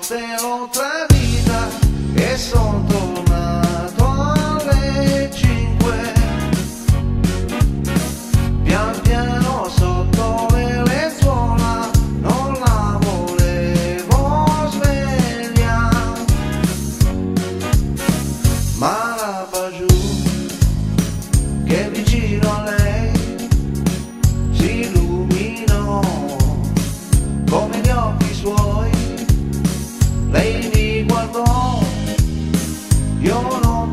notte l'ho tradita e son tornato alle 5. Pian piano sotto le lenzuola non la volevo svegliare, ma la Bajou che vicino a lei si illuminò come gli occhi suoi. Lei mi guardò, io non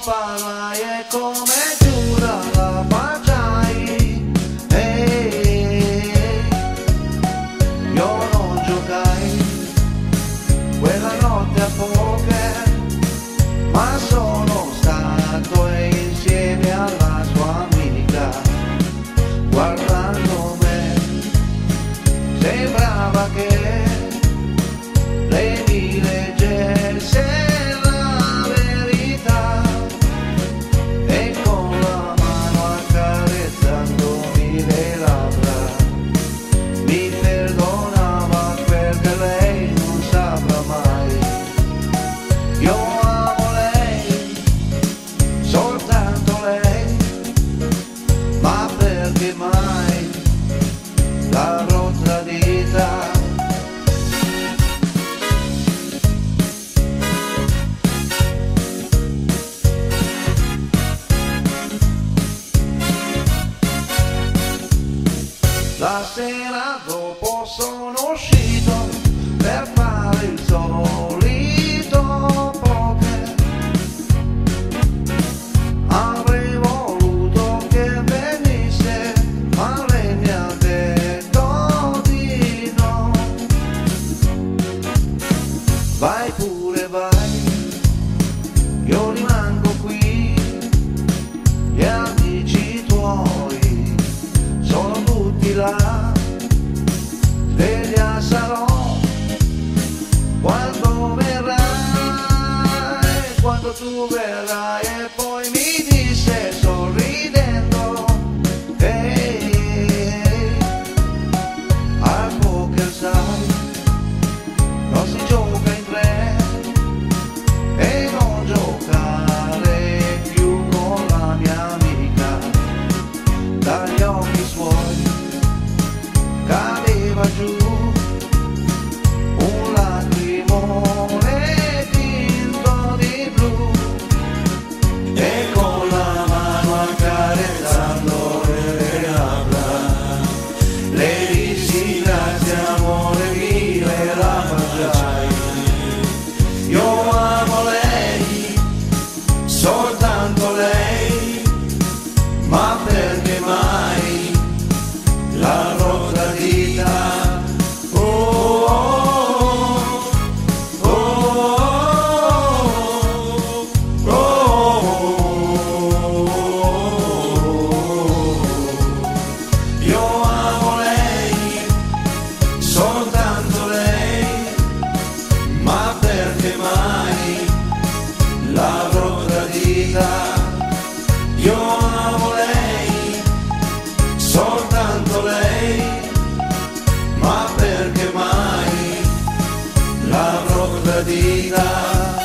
parlai e come giura la baciai. Io non giocai quella notte a poker, ma sono stato insieme alla sua amica. Guardando me sembrava che lei mi leggesse la verità, e con la mano accarezzandomi le labbra mi perdonava perché lei non saprà mai. Io amo lei, soltanto lei, ma perché mai l'avrò tradita? La sera dopo sono uscito per fare il solito poker. Avrei voluto che venisse, ma lei mi ha detto di no. Vai pure vai, io rimango qui, gli amici tuoi sono tutti là. Sveglia sarò quando verrai, quando tu verrai. E poi mi disse sorridendo, al poker sai, non si gioca in tre, e non giocare più con la mia amica. Dagli occhi suoi cadeva giù un lacrimone tinto di blu, e con la mano accarezzando le labbra le dissi grazie amore mio e la baciai. Io amo lei, soltanto lei, ma perché mai l'avrò tradita? Io amo lei, soltanto lei, ma perché mai l'avrò tradita? Io amo lei, soltanto lei, ma perché mai l'avrò tradita?